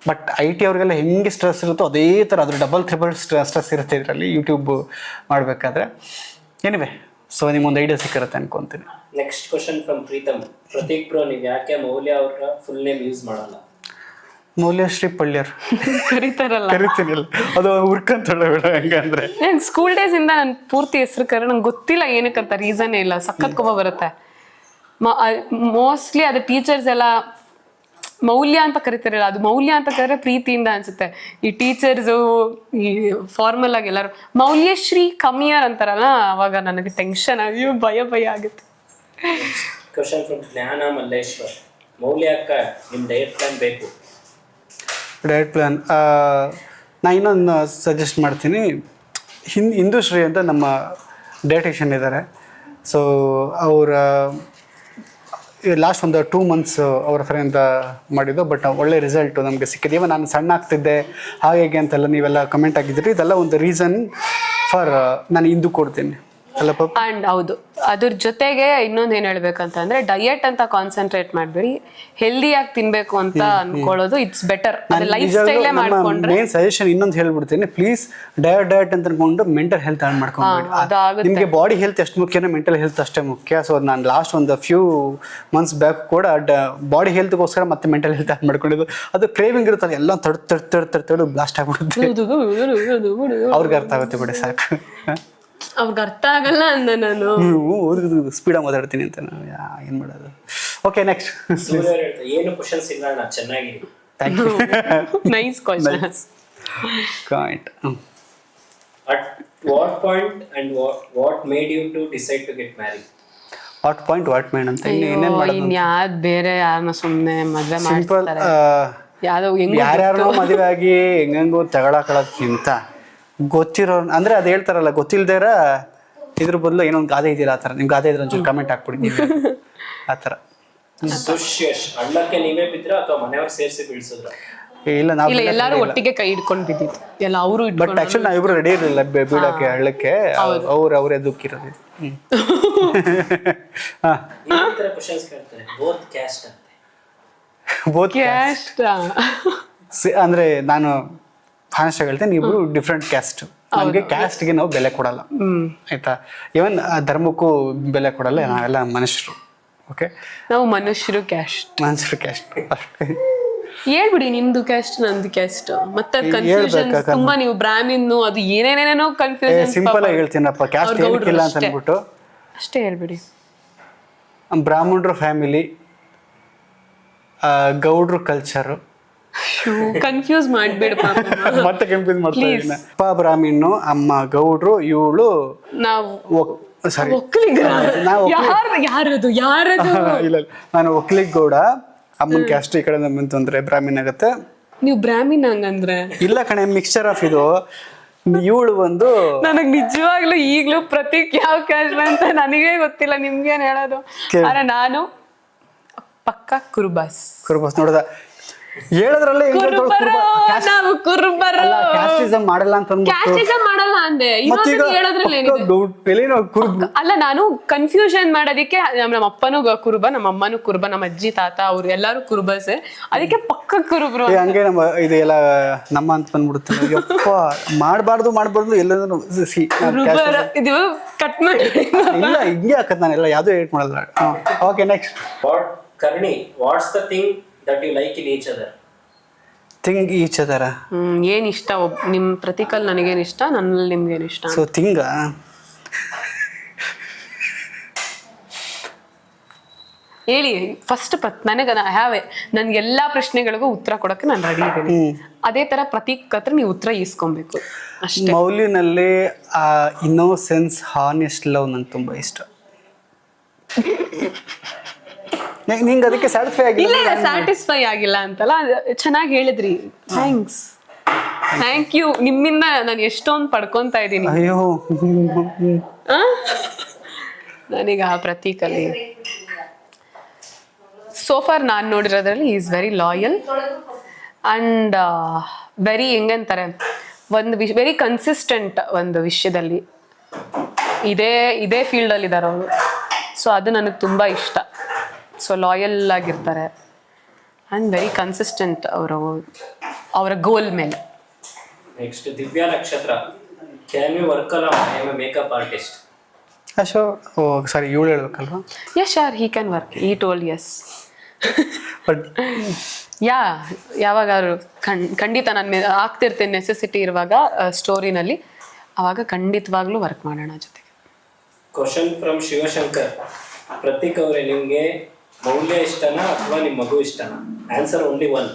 ಬಟ್ IT ಅವ್ರಿಗೆಲ್ಲ ಹೆಂಗೆ ಸ್ಟ್ರೆಸ್ ಇರುತ್ತೋ ಅದೇ ಥರ ಅದ್ರ ಡಬಲ್ ತ್ರಿಬಲ್ ಸ್ಟ್ರೆಸ್ ಇರುತ್ತೆ ಇದರಲ್ಲಿ ಯೂಟ್ಯೂಬ್ ಮಾಡಬೇಕಾದ್ರೆ. ಎನಿವೆ ಸೊ ನಿಮ್ಮೊಂದು ಐಡಿಯಾ ಸಿಕ್ಕಿರುತ್ತೆ ಅನ್ಕೊಂತೀನಿ. Next question from Preetham. Prateek bro, ನೀವು ಯಾಕೆ ಮೌಲ್ಯ ಅವರ ಫುಲ್ ನೇಮ್ ಯೂಸ್ ಮಾಡಲ್ಲ? ಮೌಲ್ಯಶ್ರೀ ಪಳ್ಳ್ಯರ್ ಕರೀತಾರಲ್ಲ, ಕರಿತೀನಿಲ್ಲ, ಅದು ಹುರ್ಕಂತೊಳ್ಳೆ ಬೇಡ ಹೆಂಗಂದ್ರೆ. ನಾನು ಸ್ಕೂಲ್ ಡೇಸ್ ಇಂದ ನನ್ನ ಪೂರ್ತಿ ಹೆಸರು ನಂಗೆ ಗೊತ್ತಿಲ್ಲ ಏನಕ್ಕಂತ, ರೀಸನ್ ಇಲ್ಲ, ಸಖತ್ ಕೋಪ ಬರುತ್ತೆ. ಮೋಸ್ಟ್ಲಿ ಅದು ಟೀಚರ್ಸ್ ಎಲ್ಲ ಮೌಲ್ಯ ಅಂತ ಕರಿತಾರಲ್ಲ, ಅದು ಮೌಲ್ಯ ಅಂತ ಕರೆದ್ರೆ ಪ್ರೀತಿಯಿಂದ ಅನ್ಸುತ್ತೆ. ಈ ಟೀಚರ್ಸು ಈ ಫಾರ್ಮಲ್ ಆಗಿ ಎಲ್ಲರೂ ಮೌಲ್ಯಶ್ರೀ ಕಮ್ಮಿಯರ್ ಅಂತಾರಲ್ಲ, ಅವಾಗ ನನಗೆ ಟೆನ್ಷನ್ ಅಯ್ಯೋ ಭಯ ಆಗುತ್ತೆ. ಕ್ವಶನ್ ಫ್ರಮ್ ಜ್ಞಾನ ಮಲ್ಲೇಶ್ವರ್. ಮೌಲ್ಯ ಅಕ್ಕ, ನಿಮ್ಮ ಡಯಟ್ ಪ್ಲಾನ್ ಬೇಕು. ಡಯಟ್ ಪ್ಲಾನ್ ನಾನು ಇನ್ನೊಂದು ಸಜೆಸ್ಟ್ ಮಾಡ್ತೀನಿ. ಇಂದುಶ್ರೀ ಅಂತ ನಮ್ಮ ಡಯಟಿಷಿಯನ್ ಇದ್ದಾರೆ. ಸೊ ಅವರ ಲಾಸ್ಟ್ ಒಂದು 2 months ಅವ್ರ ಫ್ರೆಂಡ್ ಮಾಡಿದ್ದು, ಬಟ್ ಒಳ್ಳೆ ರಿಸಲ್ಟು ನಮಗೆ ಸಿಕ್ಕಿದೆ. ಇವನ್ ನಾನು ಸಣ್ಣ ಆಗ್ತಿದ್ದೆ ಹಾಗೆ ಅಂತೆಲ್ಲ ನೀವೆಲ್ಲ ಕಮೆಂಟ್ ಆಗಿದ್ರಿ, ಇದೆಲ್ಲ ಒಂದು ರೀಸನ್ ಫಾರ್ ನಾನು ಇಂದು ಕೊಡ್ತೀನಿ ಅಲ್ಲ ಪಾಪ. ಅಂಡ್ ಹೌದು, ಅದ್ರ ಜೊತೆಗೆ ಇನ್ನೊಂದು ಏನ್ ಹೇಳ್ಬೇಕಂತಂದ್ರೆ ಡಯಟ್ ಅಂತ ಕಾನ್ಸಂಟ್ರೇಟ್ ಮಾಡ್ಬೇಡಿ, ಹೆಲ್ದಿಯಾಗಿ ತಿನ್ಬೇಕು ಅಂತ ಅನ್ಕೊಳ್ಳೋದು ಇಟ್ಸ್ ಬೆಟರ್. ಲೈಫ್ ಸ್ಟೈಲೇ ಮಾಡ್ಕೊಂಡ್ರೆ ಮೇನ್ ಸಜೆಷನ್ ಇನ್ನೊಂದು ಹೇಳ್ಬಿಡ್ತೀನಿ, ಪ್ಲೀಸ್ ಡಯಟ್ ಅಂತ ಅನ್ಕೊಂಡು ಮೆಂಟಲ್ ಹೆಲ್ತ್ ಹಾಳು ಮಾಡ್ಕೊಂಡ್ಬೇಡಿ. ನಿಮಗೆ ಬಾಡಿ ಹೆಲ್ತ್ ಎಷ್ಟು ಮುಖ್ಯನೋ ಮೆಂಟಲ್ ಹೆಲ್ತ್ ಅಷ್ಟೇ ಮುಖ್ಯ. ಸೊ ನಾನು ಲಾಸ್ಟ್ ಒಂದು ಫ್ಯೂ ಮಂತ್ಸ್ ಬ್ಯಾಕ್ ಕೂಡ ಬಾಡಿ ಹೆಲ್ತ್ಗೋಸ್ಕರ ಮತ್ತೆ ಮೆಂಟಲ್ ಹೆಲ್ತ್ ಹಾಳು ಮಾಡ್ಕೊಂಡಿದ್ದು. ಅದು ಕ್ರೇವಿಂಗ್ ಇರುತ್ತಲ್ಲ, ಎಲ್ಲ ತಡ್ ಬ್ಲಾಸ್ಟ್ ಆಗ್ಬಿಡುತ್ತೆ. ಅವ್ರಿಗೆ ಅರ್ಥ ಆಗುತ್ತೆ ಬಿಡಿ, ಸಾಕು. ಅವ್ರಿಗೆ ಅರ್ಥ ಆಗಲ್ಲ ಅಂದ ನಾನು ಸ್ಪೀಡಾಗಿ ಮಾತಾಡ್ತೀನಿ ಅಂತ ನಾನು ಏನು ಮಾಡೋದು. Okay, next. ಏನು ಕ್ವಶನ್ಸ್ ಇಲ್ಲ ಅಣ್ಣ, ಚೆನ್ನಾಗಿದೆ. Thank you. Nice question. Point. At what point and what made you to decide to get married? What point what made ಅಂತ ಇನ್ನೇನು ಮಾಡೋದು? ಇನ್ಯಾವ್ದು ಬೇರೆ ಯಾರನ್ನ ಸುಮ್ಮನೆ ಮದುವೆ ಸಿಂಪಲ್. ಯಾವ್ದೋ ಯಾರ್ಯಾರೋ ಮದುವೆ ಆಗಿ ಹೆಂಗಂಗೋ ತಗೊಳಕ್ಕಿಂತ ಗೊತ್ತಿರೋ ಅಂದ್ರೆ ಅದು ಹೇಳ್ತಾರಲ್ಲ, ಗೊತ್ತಿಲ್ದೇರ ಇದ್ರ ಬದಲು ಏನೋ ಒಂದು ಗಾದೆ ಇದೆಯಲ್ಲ, ಆ ಥರ. ನಿಮ್ಗೆ ಗಾದೆ ಇದ್ರೆ ಒಂಚೂರು ಕಮೆಂಟ್ ಹಾಕ್ಬಿಡಿ ನೀವು, ಆ ಥರ. ದುಶ್ಯಶ್, ಹಳ್ಳಕ್ಕೆ ನೀವೇ ಬಿದ್ರ ಅಥವಾ ಮನೆಯವ್ರು ಸೇರಿಸಿ ಬೀಳ್ಸಿದ್ರ? ಇಲ್ಲ, ನಾವು ಇಲ್ಲ, ಎಲ್ಲಾರು ಒಟ್ಟಿಗೆ ಕೈ ಹಿಡ್ಕೊಂಡು ಬಿದ್ದಿತ್ತು ಎಲ್ಲ ಅವರು. ಬಟ್ ಆಕ್ಚುಲಿ ನಾವಿಬ್ರು ರೆಡಿ ಇರಲಿಲ್ಲ ಬೀಳಕ್ಕೆ ಹಳ್ಳಕ್ಕೆ, ಅವರೇ ದುಃಖಿರೋದು. ಈ ತರ ಕ್ವಶನ್ಸ್ ಕೇಳ್ತಾರೆ, ಬೋತ್ ಕ್ಯಾಸ್ಟ್ ಅಂತೆ. ಬೋತ್ ಕ್ಯಾಸ್ಟ್ ಅಂದ್ರೆ ನಾನು ಹಾನೆಸ್ಟ್ ಆಗಿ ಹೇಳ್ತೇನೆ, ನೀವು ಡಿಫ್ರೆಂಟ್ ಕ್ಯಾಸ್ಟ್. ನಮಗೆ ಕ್ಯಾಸ್ಟ್ಗೆ ನಾವು ಬೆಲೆ ಕೊಡಲ್ಲ, ಆಯ್ತಾ? ಇವನ್ ಧರ್ಮಕ್ಕೂ ಬೆಲೆ ಕೊಡಲ್ಲ, ನಾವೆಲ್ಲ ಮನುಷ್ಯರು. ಓಕೆ, ನಾವು ಮನುಷ್ಯರು ಕ್ಯಾಸ್ಟ್. ಮನುಷ್ಯರು ಕ್ಯಾಸ್ಟ್. ಹೇಳ್ಬಿಡಿ ನಿಮ್ದು ಕ್ಯಾಸ್ಟ್ ನಂದು ಕ್ಯಾಸ್ಟ್, ಮತ್ತೆ ಕನ್ಫ್ಯೂಷನ್ ತುಂಬಾ. ನೀವು ಬ್ರಾಹ್ಮಿನ್ ಅದು ಏನೇನೇನೋ ಕನ್ಫ್ಯೂಷನ್. ಸಿಂಪಲ್ ಆಗಿ ಹೇಳ್ತೀನಪ್ಪ, ಕ್ಯಾಸ್ಟ್ ಏನಕ್ಕಿಲ್ಲ ಅಂತ ಅಂದ್ಬಿಟ್ಟು ಅಷ್ಟೇ ಹೇಳ್ಬಿಡಿ. ಬ್ರಾಹ್ಮಣರು ಫ್ಯಾಮಿಲಿ, ಗೌಡ್ರು ಕಲ್ಚರು. ಕನ್ಫ್ಯೂಸ್ ಮಾಡ್ಬೇಡ ಮತ್ತೆ ಕನ್ಫ್ಯೂಸ್ ಮಾಡ್ತಾ ಇದ್ದೀನಿ. ಅಪ್ಪ ಬ್ರಾಹ್ಮಣು, ಅಮ್ಮ ಗೌಡ್ರು, ಇವಳು ನಾವು ಸಾರಿ ಒಕ್ಕಲಿಗ. ಯಾರದು ಇಲ್ಲ, ನಾನು ಒಕ್ಕಲಿಗ ಗೌಡ. ಅಮ್ಮನ ಕ್ಯಾಸ್ಟ್ ಈ ಕಡೆ ಬಂತು ಅಂದ್ರೆ ಬ್ರಾಹ್ಮಣ ಆಗತ್ತೆ. ನೀವು ಬ್ರಾಹ್ಮಿನ್ ಹಂಗಂದ್ರೆ ಇಲ್ಲ ಕಣೆ, ಮಿಕ್ಸ್ಚರ್ ಆಫ್ ಇದು. ಇವಳು ಒಂದು ನನಗ್ ನಿಜವಾಗ್ಲೂ ಈಗ್ಲೂ ಪ್ರತೀಕ್ ಯಾವ ಕ್ಯಾಸ್ಟ್ ಅಂತ ನನಗೇ ಗೊತ್ತಿಲ್ಲ, ನಿಮ್ಗೇನ್ ಹೇಳೋದು. ಆದ್ರೆ ನಾನು ಪಕ್ಕ ಕುರುಬಾಸ್ ನೋಡದ ಹೇಳಿದ್ರಲ್ಲೇ ನಾವು ಕುರುಬರು. ಕ್ಯಾಸ್ಟಿಸಮ್ ಮಾಡಲ್ಲ ಅಂತ ಕ್ಯಾಸ್ಟಿಸಮ್ ಮಾಡಲ್ಲ ಅಂದೆ, ಹೇಳೋದ್ರಲ್ಲಿ ಅಲ್ಲ. ನಾನು ಕನ್ಫ್ಯೂಷನ್ ಮಾಡೋದಿಕ್ಕೆ ನಮ್ಮ ಅಪ್ಪನೂ ಕುರುಬ, ನಮ್ಮ ಅಮ್ಮನೂ ಕುರುಬ, ನಮ್ಮ ಅಜ್ಜಿ ತಾತ ಅವ್ರು ಎಲ್ಲಾರು ಕುರುಬಸೆ, ಅದಕ್ಕೆ ಪಕ್ಕ ಕುರುಬರು. ಹಂಗೆ ನಮ್ಮ ಇದೆಲ್ಲ ನಮ್ಮ ಅಂತ ಬಂದ್ಬಿಡುತ್ತೆ. ಯಪ್ಪ, ಮಾಡ್ಬಾರ್ದು ಎಲ್ಲದನ್ನು ಇದು ಕಟ್ ಮಾಡಿ ಇಲ್ಲ, ಹಿಂಗೆ ಹಾಕತ್. ನಾನೆಲ್ಲ ಯಾವ್ದು ಏಟ್ ಮಾಡಲ್ಲ. Okay, next. Karni, what's the thing that you like in each other? Thing each ಅದರ. ಏನ್ ಇಷ್ಟ ನಿಮ್ ಪ್ರತೀಕಲ್ ನನಗೇನ್ ಇಷ್ಟ, ನನ್ನಲ್ಲಿ ನಿಮ್ಗೇನ್ ಇಷ್ಟ? ಸೊ ಥಿಂಗ ಹೇಳಿ ಫಸ್ಟ್. ನನಗೆ ನನ್ಗೆಲ್ಲಾ ಪ್ರಶ್ನೆಗಳಿಗೂ ಉತ್ತರ ಕೊಡಕ್ಕೆ ನಾನು ರೆಡಿ ಇದ್ದೀನಿ. ಅದೇ ತರ ಪ್ರತೀಕ್ ಹತ್ರ ನೀವು ಉತ್ತರ ಈಸ್ಕೊಬೇಕು ಅಷ್ಟೇ. ಮೌಲ್ಯನಲ್ಲಿ ಇನ್ನೋಸೆನ್ಸ್, ಹಾನೆಸ್ಟ್ ಲವ್ ನಂಗೆ ತುಂಬಾ ಇಷ್ಟ. ನಿಂಗೆ ಅದಕ್ಕೆ ಸ್ಯಾಟಿಸ್ಫೈ ಆಗಿಲ್ಲ? ಇಲ್ಲ, ಸ್ಯಾಟಿಸ್ಫೈ ಆಗಿಲ್ಲ ಅಂತಲ್ಲ, ಚೆನ್ನಾಗಿ ಹೇಳಿದ್ರಿ. Thank you. ನಿಮ್ಮಿಂದ ನಾನು ಎಷ್ಟೊಂದು ಪಡ್ಕೊಂತ ಇದ್ದೀನಿ. ಅಯ್ಯೋ, ನನಗೆ ಆ ಪ್ರತೀಕಲ್ಲಿ ಸೋಫಾರ್ ನಾನು ನೋಡಿರೋದ್ರಲ್ಲಿ is very loyal and very ಹೆಂಗಂತಾರೆ, ವೆರಿ ಕನ್ಸಿಸ್ಟೆಂಟ್ ಒಂದು ವಿಷಯದಲ್ಲಿ. ಇದೇ ಫೀಲ್ಡಲ್ಲಿ ಇದ್ದಾರೆ ಅವರು. ಸೊ ಅದು ನನಗೆ ತುಂಬ ಇಷ್ಟ. ಸೊ ಲಾಯಲ್ ಆಗಿರ್ತಾರೆ. ಆ್ಯಂಡ್ ವೆರಿ ಕನ್ಸಿಸ್ಟೆಂಟ್ ಅವರ ಗೋಲ್ ಮೇಲೆ. Next Divya Nakshatra, can you work ಅಲ್ಲ, I am a makeup artist. ಅಶೋ ಓ ಸಾರಿ ಇವಳು ಹೇಳ್ಬೇಕಲ್ವಾ. Yes sure he can work, ಈ ಟೋಲ್ಡ್ ಯಸ್. ಬಟ್ ಯಾವಾಗಾದ್ರು ಖಂಡಿತ ನಾನು ಆಗ್ತಿರ್ತೇನೆ ನೆಸೆಸಿಟಿ ಇರುವಾಗ ಸ್ಟೋರಿನಲ್ಲಿ, ಅವಾಗ ಖಂಡಿತವಾಗ್ಲೂ ವರ್ಕ್ ಮಾಡೋಣ ಜೊತೆಗೆ. ಕ್ವಶನ್ ಫ್ರಮ್ ಶಿವಶಂಕರ್, ಪ್ರತೀಕ್ ಅವರೇ ನಿಮ್ಗೆ ಮೌಲ್ಯ ಇಷ್ಟನಾ ಅಥವಾ ನಿಮ್ಮ ಮಗು ಇಷ್ಟನಾ? Answer only one.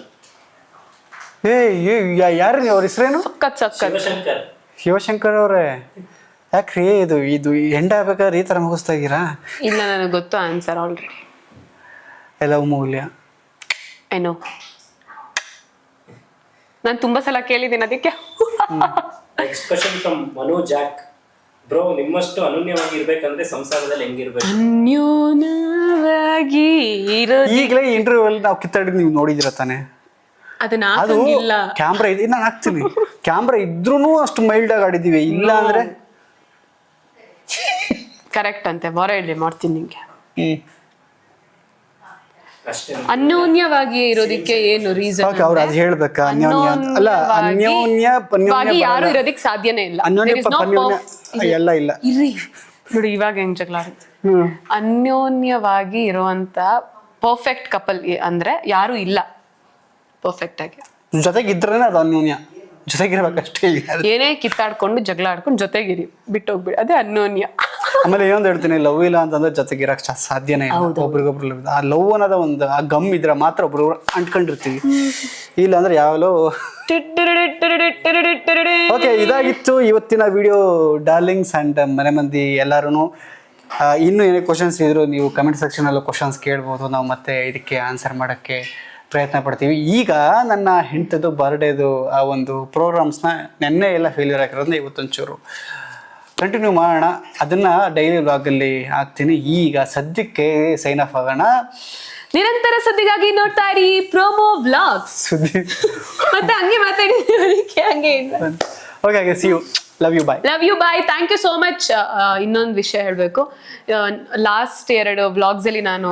ಯಾರು ಅವ್ರ ಹೆಸರೇನು? ಸಖತ್ ಶಿವಶಂಕರ್. ಶಿವಶಂಕರ್ ಅವರೇ, ಯಾಕ್ರಿ ಇದು ಎಂಡ ಆಗ್ಬೇಕಾದ್ರೆ ಈ ಥರ ಮುಗಿಸ್ತಾ ಇದ್ದೀರಾ? ಇಲ್ಲ, ನನಗೆ ಗೊತ್ತು ಆನ್ಸರ್ ಆಲ್ರೆಡಿ. ಎಲ್ಲ ಮೌಲ್ಯ ಏನೋ ನಾನು ತುಂಬಾ ಸಲ ಕೇಳಿದ್ದೀನಿ ಅದಕ್ಕೆ. Next question from Manu Jack, bro ನಿಮ್ಮಷ್ಟು ಅನನ್ಯವಾಗಿ ಇರ್ಬೇಕಂದ್ರೆ ಸಂಸಾರದಲ್ಲಿ ಹೆಂಗಿರ್ಬೇಕು? ಅನ್ಯೋನ್ಯವಾಗಿ ಈಗಲೇ ಇಂಟರ್ವ್ಯೂ ಅಲ್ಲಿ ನಾವು ಕಿತ್ತಾಡಿದ್ ನೀವು ನೋಡಿದಿರ ತಾನೆ? ಅದನ್ನ ಅದು ಹಾಕಂಗಿಲ್ಲ. ಕ್ಯಾಮ್ರಾ ಇದೆ, ನಾನು ಹಾಕ್ತೀನಿ. ಕ್ಯಾಮ್ರಾ ಇದ್ರೂ ಅಷ್ಟು ಮೈಲ್ಡ್ ಆಗಿ ಆಡಿದೀವಿ, ಇಲ್ಲ ಅಂದ್ರೆ ಕರೆಕ್ಟ್ ಅಂತೆ. ಬರ ಹೇಳಿ ಮಾಡ್ತೀನಿ ನಿಂಗೆ. ಅಷ್ಟೇ. ಅನ್ಯೋನ್ಯವಾಗಿ ಇರೋದಕ್ಕೆ ಏನು ರೀಸನ್? ಓಕೆ, ಅವ್ರು ಅದು ಹೇಳ್ಬೇಕಾ? ಅನ್ಯೋನ್ಯ ಅಲ್ಲ, ಅನ್ಯೋನ್ಯ ಯಾರು ಇರೋದಕ್ಕೆ ಸಾಧ್ಯನೇ ಇಲ್ಲ. ಅನ್ಯೋನ್ಯ ಎಲ್ಲ ಇಲ್ಲ. ಇರ್ರಿ ನೋಡಿ, ಇವಾಗ ಹೆಂಗ್ ಜಗಳ ಆಗುತ್ತೆ. ಅನ್ಯೋನ್ಯವಾಗಿ ಇರುವಂತ ಪರ್ಫೆಕ್ಟ್ ಕಪಲ್ ಅಂದ್ರೆ ಯಾರು ಇಲ್ಲ ಪರ್ಫೆಕ್ಟ್ ಆಗಿ. ಜೊತೆಗಿದ್ರೇನೆ ಅದು ಅನ್ಯೋನ್ಯ, ಜೊತೆಗಿರ್ಬೇಕಷ್ಟೇ. ಏನೇ ಕಿತ್ತಾಡ್ಕೊಂಡು ಜಗಳ ಆಡ್ಕೊಂಡು ಜೊತೆಗಿರಿ, ಬಿಟ್ಟೋಗ್ಬಿಡಿ, ಅದೇ ಅನ್ಯೋನ್ಯ. ಆಮೇಲೆ ಇನ್ನೊಂದು ಹೇಳ್ತೀನಿ, ಲವ್ ಇಲ್ಲ ಅಂತಂದ್ರೆ ಜೊತೆಗಿರಕ್ ಸಾಧ್ಯನೇ ಇಲ್ಲ. ಒಬ್ರಿಗೊಬ್ರು ಆ ಲವ್ ಅನ್ನೋದ ಒಂದು ಆ ಗಮ್ ಇದ್ರೆ ಮಾತ್ರ ಒಬ್ರು ಅಂಟ್ಕೊಂಡಿರ್ತೀವಿ, ಇಲ್ಲ ಅಂದ್ರೆ ಯಾವಲೋ. ಓಕೆ, ಇದಾಗಿತ್ತು ಇವತ್ತಿನ ವಿಡಿಯೋ ಡಾರ್ಲಿಂಗ್ಸ್ ಅಂಡ್ ಮನೆ ಮಂದಿ ಎಲ್ಲರೂ. ಇನ್ನೂ ಏನೇ ಕ್ವಶನ್ಸ್ ಇದ್ರು ನೀವು ಕಮೆಂಟ್ ಸೆಕ್ಷನಲ್ಲೂ ಕ್ವಶನ್ಸ್ ಕೇಳ್ಬೋದು, ನಾವು ಮತ್ತೆ ಇದಕ್ಕೆ ಆನ್ಸರ್ ಮಾಡೋಕ್ಕೆ ಪ್ರಯತ್ನ ಪಡ್ತೀವಿ. ಈಗ ನನ್ನ ಹೆಂಡತಿದು ಬರ್ಡೇದು ಆ ಒಂದು ಪ್ರೋಗ್ರಾಮ್ಸ್ನ ನೆನ್ನೆ ಎಲ್ಲ ಫೇಲ್ಯೂರ್ ಆಗಿರೋದನ್ನ ಇವತ್ತೊಂಚೂರು ಕಂಟಿನ್ಯೂ ಮಾಡೋಣ. ಅದನ್ನು ಡೈಲಿ ವ್ಲಾಗಲ್ಲಿ ಹಾಕ್ತೀನಿ. ಈಗ ಸದ್ಯಕ್ಕೆ ಸೈನ್ ಆಫ್ ಆಗೋಣ. ನಿರಂತರ ಸುದ್ದಿಗಾಗಿ ನೋಡ್ತಾ ಇರಿ ಪ್ರೋಮೋ ವ್ಲಾಗ್ಸ್. ಸುದ್ದಿ ಮತ್ತೆ ಹಂಗೆ ಮಾತಾಡಿ ಹಂಗೆ. Okay, see you, love you, bye. Love you, bye, thank you so much. ಇನ್ನೊಂದು ವಿಷಯ ಹೇಳಬೇಕು, ಲಾಸ್ಟ್ 2 ವ್ಲಾಗ್ಸ್ ಅಲ್ಲಿ ನಾನು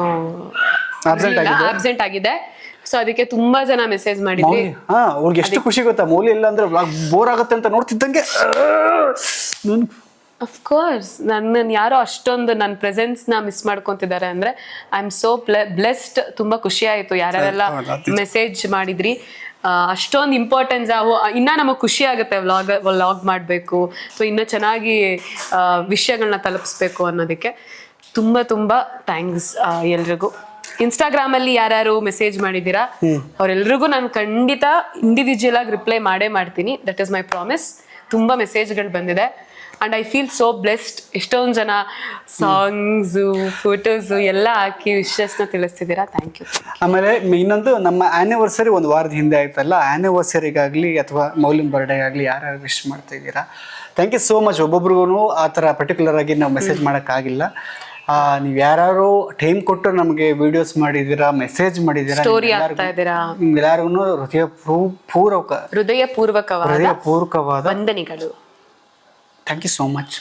ಆಬ್ಸೆಂಟ್ ಆಗಿದೆ. ಸೊ ಅದಕ್ಕೆ ತುಂಬಾ ಜನ ಮೆಸೇಜ್ ಮಾಡಿದ್ರಿ. ಅವ್ರಿಗೆ ಎಷ್ಟು ಖುಷಿ ಗೊತ್ತಾ, ಮೌಲ್ಯ ಇಲ್ಲ ಅಂದ್ರೆ ವ್ಲಾಗ್ ಬೋರ್ ಆಗುತ್ತೆ ಅಂತ ನೋಡ್ತಿದ್ದಂಗೆ. ಅಫ್ಕೋರ್ಸ್ ನನ್ನ ಯಾರೋ ಅಷ್ಟೊಂದು ನನ್ನ ಪ್ರೆಸೆನ್ಸ್ ನ ಮಿಸ್ ಮಾಡ್ಕೊಂತಿದ್ದಾರೆ ಅಂದ್ರೆ ಐ ಆಮ್ ಸೋ ಬ್ಲೆಸ್ಡ್. ತುಂಬಾ ಖುಷಿ ಆಯ್ತು ಯಾರೆಲ್ಲ ಮೆಸೇಜ್ ಮಾಡಿದ್ರಿ. ಅಷ್ಟೊಂದು ಇಂಪಾರ್ಟೆನ್ಸ್ ಇನ್ನ ನಮಗೆ ಖುಷಿ ಆಗುತ್ತೆ ವ್ಲಾಗ್ ಮಾಡಬೇಕು, ಸೊ ಇನ್ನೂ ಚೆನ್ನಾಗಿ ವಿಷಯಗಳನ್ನ ತಲುಪಿಸ್ಬೇಕು ಅನ್ನೋದಕ್ಕೆ. ತುಂಬಾ ತುಂಬಾ ಥ್ಯಾಂಕ್ಸ್ ಎಲ್ರಿಗೂ. ಇನ್ಸ್ಟಾಗ್ರಾಮ್ ಅಲ್ಲಿ ಯಾರು ಮೆಸೇಜ್ ಮಾಡಿದ್ದೀರಾ ಅವ್ರೆಲ್ರಿಗೂ ನಾನು ಖಂಡಿತ ಇಂಡಿವಿಜುವಲ್ ಆಗಿ ರಿಪ್ಲೈ ಮಾಡೇ ಮಾಡ್ತೀನಿ. That is my promise. ತುಂಬಾ ಮೆಸೇಜ್ಗಳು ಬಂದಿದೆ and I feel so blessed. ಎಷ್ಟೊಂದು ಜನ ಸಾಂಗ್ಸು ಫೋಟೋಸು ಎಲ್ಲ ಹಾಕಿ ವಿಶಸ್ನ ತಿಳಿಸ್ತಿದ್ದೀರಾ. Thank you. ಆಮೇಲೆ ಇನ್ನೊಂದು, ನಮ್ಮ ಆ್ಯನಿವರ್ಸರಿ ಒಂದು ವಾರದ ಹಿಂದೆ ಆಯ್ತಲ್ಲ, ಆ್ಯನಿವರ್ಸರಿಗಾಗಲಿ ಅಥವಾ ಮೌಲ್ಯಂ ಬರ್ಡೇ ಆಗಲಿ ಯಾರ್ಯಾರು ವಿಶ್ ಮಾಡ್ತಾ ಇದ್ದೀರಾ, ಥ್ಯಾಂಕ್ ಯು ಸೋ ಮಚ್. ಒಬ್ಬೊಬ್ರಿಗೂ ಆ ಥರ ಪರ್ಟಿಕ್ಯುಲರ್ ಆಗಿ ನಾವು ಮೆಸೇಜ್ ಮಾಡೋಕ್ಕಾಗಿಲ್ಲ. ನೀವು ಯಾರು ಟೈಮ್ ಕೊಟ್ಟು ನಮಗೆ ವಿಡಿಯೋಸ್ ಮಾಡಿದ್ದೀರಾ, ಮೆಸೇಜ್ ಮಾಡಿದ್ದೀರಾ, ಸ್ಟೋರಿ ಆಗ್ತಾ ಇದ್ದೀರಾ, ಎಲ್ಲರಿಗೂ ಹೃದಯಪೂರ್ವಕವಾದ ವಂದನೆಗಳು. Thank you so much.